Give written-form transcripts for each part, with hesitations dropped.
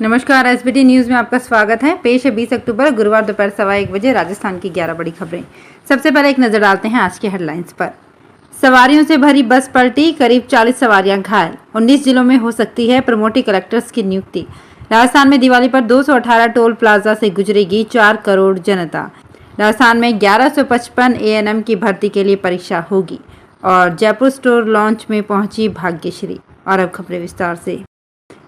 नमस्कार, SBT news में आपका स्वागत है। पेश है 20 अक्टूबर गुरुवार दोपहर 1:15 बजे राजस्थान की 11 बड़ी खबरें। सबसे पहले एक नजर डालते हैं आज के हेडलाइंस पर। सवारियों से भरी बस पलटी, करीब 40 सवारियां घायल। 19 जिलों में हो सकती है प्रमोटी कलेक्टर्स की नियुक्ति। राजस्थान में दिवाली पर 218 टोल प्लाजा से गुजरेगी 4 करोड़ जनता। राजस्थान में 1155 एएनएम की भर्ती के लिए परीक्षा होगी। और जयपुर स्टोर लॉन्च में पहुंची भाग्यश्री। और अब खबरें विस्तार से।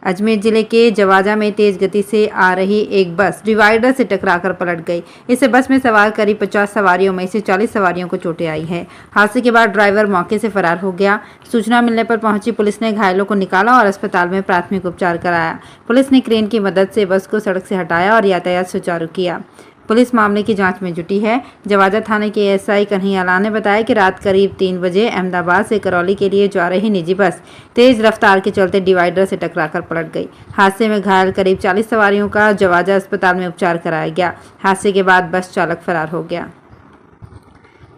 अजमेर जिले के जवाजा में तेज गति से आ रही एक बस डिवाइडर से टकराकर पलट गई। इस बस में सवार करीब 50 सवारियों में से 40 सवारियों को चोटें आई हैं। हादसे के बाद ड्राइवर मौके से फरार हो गया। सूचना मिलने पर पहुंची पुलिस ने घायलों को निकाला और अस्पताल में प्राथमिक उपचार कराया। पुलिस ने क्रेन की मदद से बस को सड़क से हटाया और यातायात सुचारू किया। पुलिस मामले की जांच में जुटी है। जवाजा थाने के एसआई कन्हैयालाल ने बताया कि रात करीब 3 बजे अहमदाबाद से करौली के लिए जा रही निजी बस तेज रफ्तार के चलते डिवाइडर से टकराकर पलट गई। हादसे में घायल करीब 40 सवारियों का जवाजा अस्पताल में उपचार कराया गया। हादसे के बाद बस चालक फरार हो गया।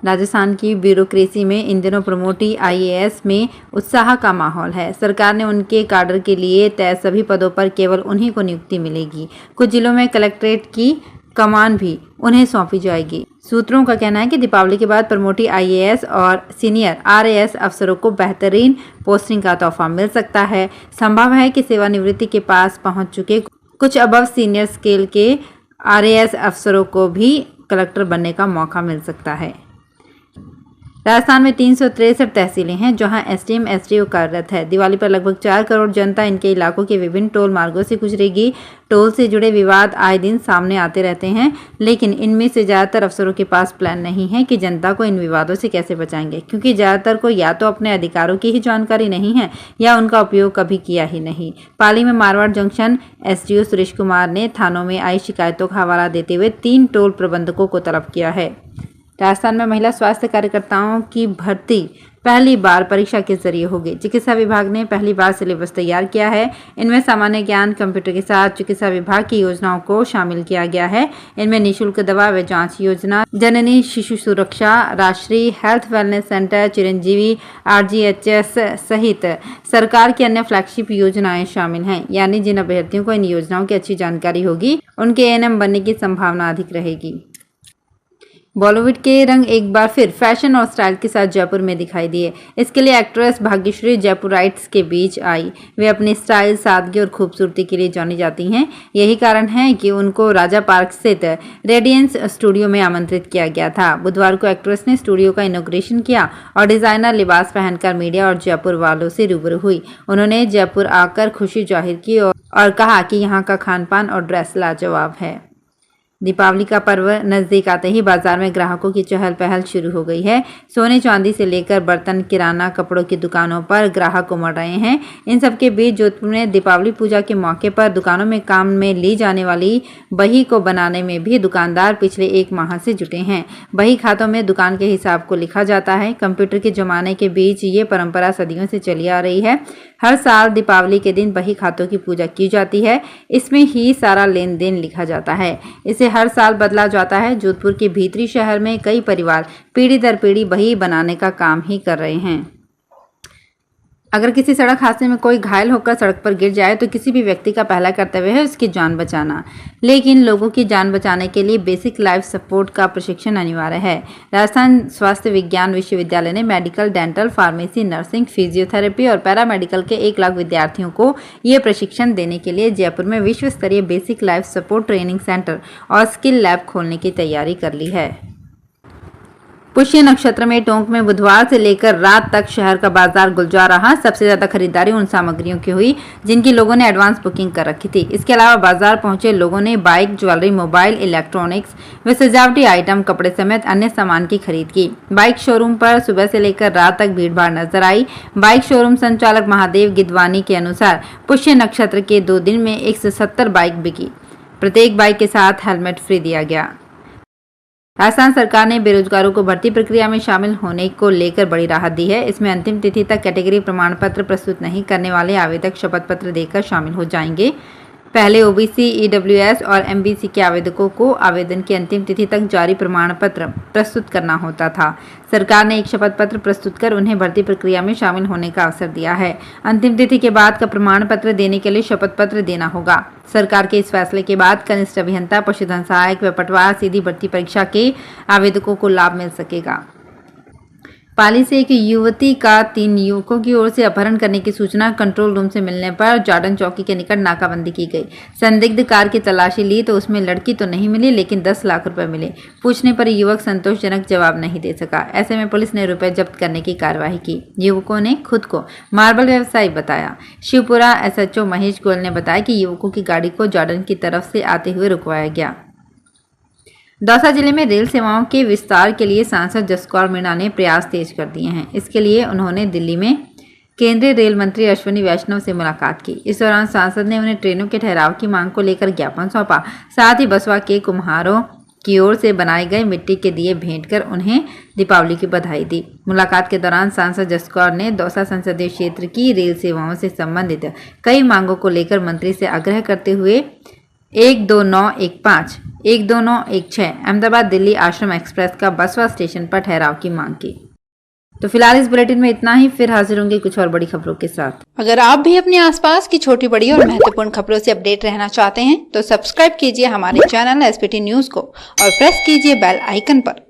राजस्थान की ब्यूरोक्रेसी में इन दिनों प्रमोटी आईएएस में उत्साह का माहौल है। सरकार ने उनके काडर के लिए तय सभी पदों पर केवल उन्हीं को नियुक्ति मिलेगी। कुछ जिलों में कलेक्ट्रेट की कमान भी उन्हें सौंपी जाएगी। सूत्रों का कहना है कि दीपावली के बाद प्रमोटी आईएएस और सीनियर आरएएस अफसरों को बेहतरीन पोस्टिंग का तोहफा मिल सकता है। संभव है कि सेवानिवृत्ति के पास पहुंच चुके कुछ अबव सीनियर स्केल के आरएएस अफसरों को भी कलेक्टर बनने का मौका मिल सकता है। राजस्थान में 363 तहसीलें हैं जहां एसडीएम एसडीओ कार्यरत है। दिवाली पर लगभग 4 करोड़ जनता इनके इलाकों के विभिन्न टोल मार्गों से गुजरेगी। टोल से जुड़े विवाद आए दिन सामने आते रहते हैं, लेकिन इनमें से ज्यादातर अफसरों के पास प्लान नहीं है कि जनता को इन विवादों से कैसे बचाएंगे, क्योंकि ज्यादातर को या तो अपने अधिकारों की ही जानकारी नहीं है या उनका उपयोग कभी किया ही नहीं। पाली में मारवाड़ जंक्शन एसडीओ सुरेश कुमार ने थानों में आई शिकायतों का हवाला देते हुए 3 टोल प्रबंधकों को तलब किया है। राजस्थान में महिला स्वास्थ्य कार्यकर्ताओं की भर्ती पहली बार परीक्षा के जरिए होगी। चिकित्सा विभाग ने पहली बार सिलेबस तैयार किया है। इनमें सामान्य ज्ञान, कंप्यूटर के साथ चिकित्सा विभाग की योजनाओं को शामिल किया गया है। इनमें निःशुल्क दवा व जांच योजना, जननी शिशु सुरक्षा, राष्ट्रीय health wellness centre, Chiranjeevi, RGHS सहित सरकार की अन्य फ्लैगशिप योजनाएं शामिल हैं। यानी जिन अभ्यर्थियों को इन योजनाओं की अच्छी जानकारी होगी, उनके एएनएम बनने की संभावना अधिक रहेगी। बॉलीवुड के रंग एक बार फिर फैशन और स्टाइल के साथ जयपुर में दिखाई दिए। इसके लिए एक्ट्रेस भाग्यश्री जयपुराइट्स के बीच आई। वे अपनी स्टाइल, सादगी और खूबसूरती के लिए जानी जाती हैं। यही कारण है कि उनको राजा पार्क स्थित रेडियंस स्टूडियो में आमंत्रित किया गया था। बुधवार को एक्ट्रेस ने स्टूडियो का इनॉग्रेशन किया और डिजाइनर लिबास पहनकर मीडिया और जयपुर वालों से रूबरू हुई। उन्होंने जयपुर आकर खुशी जाहिर की और कहा कि यहाँ का खान पान और ड्रेस लाजवाब है। दीपावली का पर्व नजदीक आते ही बाजार में ग्राहकों की चहल पहल शुरू हो गई है। सोने चांदी से लेकर बर्तन, किराना, कपड़ों की दुकानों पर ग्राहक उमड़ रहे हैं। इन सबके बीच जोधपुर में दीपावली पूजा के मौके पर दुकानों में काम में ली जाने वाली बही को बनाने में भी दुकानदार पिछले 1 माह से जुटे हैं। बही खातों में दुकान के हिसाब को लिखा जाता है। कंप्यूटर के जमाने के बीच ये परंपरा सदियों से चली आ रही है। हर साल दीपावली के दिन बही खातों की पूजा की जाती है। इसमें ही सारा लेन देन लिखा जाता है। इसे हर साल बदला जाता है। जोधपुर के भीतरी शहर में कई परिवार पीढ़ी दर पीढ़ी बही बनाने का काम ही कर रहे हैं। अगर किसी सड़क हादसे में कोई घायल होकर सड़क पर गिर जाए तो किसी भी व्यक्ति का पहला कर्तव्य है उसकी जान बचाना, लेकिन लोगों की जान बचाने के लिए बेसिक लाइफ सपोर्ट का प्रशिक्षण अनिवार्य है। राजस्थान स्वास्थ्य विज्ञान विश्वविद्यालय ने medical, dental, pharmacy, nursing, physiotherapy और पैरामेडिकल के 1 लाख विद्यार्थियों को ये प्रशिक्षण देने के लिए जयपुर में विश्व स्तरीय basic life support training centre और स्किल लैब खोलने की तैयारी कर ली है। पुष्य नक्षत्र में टोंक में बुधवार से लेकर रात तक शहर का बाजार गुलजार रहा। सबसे ज्यादा खरीदारी उन सामग्रियों की हुई जिनकी लोगों ने एडवांस बुकिंग कर रखी थी। इसके अलावा बाजार पहुंचे लोगों ने बाइक, ज्वेलरी, मोबाइल, इलेक्ट्रॉनिक्स व सजावटी आइटम, कपड़े समेत अन्य सामान की खरीद की। बाइक शोरूम पर सुबह से लेकर रात तक भीड़भाड़ नजर आई। बाइक शोरूम संचालक महादेव गिदवानी के अनुसार पुष्य नक्षत्र के 2 दिन में 170 बाइक बिकी। प्रत्येक बाइक के साथ हेलमेट फ्री दिया गया। राजस्थान सरकार ने बेरोजगारों को भर्ती प्रक्रिया में शामिल होने को लेकर बड़ी राहत दी है। इसमें अंतिम तिथि तक कैटेगरी प्रमाण पत्र प्रस्तुत नहीं करने वाले आवेदक शपथ पत्र देकर शामिल हो जाएंगे। पहले ओबीसी, ईडब्ल्यूएस और एमबीसी के आवेदकों को आवेदन की अंतिम तिथि तक जारी प्रमाण पत्र प्रस्तुत करना होता था। सरकार ने एक शपथ पत्र प्रस्तुत कर उन्हें भर्ती प्रक्रिया में शामिल होने का अवसर दिया है। अंतिम तिथि के बाद का प्रमाण पत्र देने के लिए शपथ पत्र देना होगा। सरकार के इस फैसले के बाद कनिष्ठ अभियंता, पशुधन सहायक व पटवार सीधी भर्ती परीक्षा के आवेदकों को लाभ मिल सकेगा। पाली से एक युवती का 3 युवकों की ओर से अपहरण करने की सूचना कंट्रोल रूम से मिलने पर जॉर्डन चौकी के निकट नाकाबंदी की गई। संदिग्ध कार की तलाशी ली तो उसमें लड़की तो नहीं मिली, लेकिन 10 लाख रुपए मिले। पूछने पर युवक संतोषजनक जवाब नहीं दे सका। ऐसे में पुलिस ने रुपए जब्त करने की कार्रवाई की। युवकों ने खुद को मार्बल व्यवसायी बताया। शिवपुरा एसएचओ महेश गोयल ने बताया कि युवकों की गाड़ी को जॉर्डन की तरफ से आते हुए रुकवाया गया। दौसा जिले में रेल सेवाओं के विस्तार के लिए सांसद जसकौर मीणा ने प्रयास तेज कर दिए हैं। इसके लिए उन्होंने दिल्ली में केंद्रीय रेल मंत्री अश्विनी वैष्णव से मुलाकात की। इस दौरान सांसद ने उन्हें ट्रेनों के ठहराव की मांग को लेकर ज्ञापन सौंपा। साथ ही बसवा के कुम्हारों की ओर से बनाए गए मिट्टी के दिए भेंट कर उन्हें दीपावली की बधाई दी। मुलाकात के दौरान सांसद जसकौर ने दौसा संसदीय क्षेत्र की रेल सेवाओं से संबंधित कई मांगों को लेकर मंत्री से आग्रह करते हुए 12915, 12916 अहमदाबाद दिल्ली आश्रम एक्सप्रेस का बसवा स्टेशन पर ठहराव की मांग की। तो फिलहाल इस बुलेटिन में इतना ही। फिर हाजिर होंगे कुछ और बड़ी खबरों के साथ। अगर आप भी अपने आसपास की छोटी बड़ी और महत्वपूर्ण खबरों से अपडेट रहना चाहते हैं तो सब्सक्राइब कीजिए हमारे चैनल एसपीटी न्यूज को और प्रेस कीजिए बेल आइकन पर।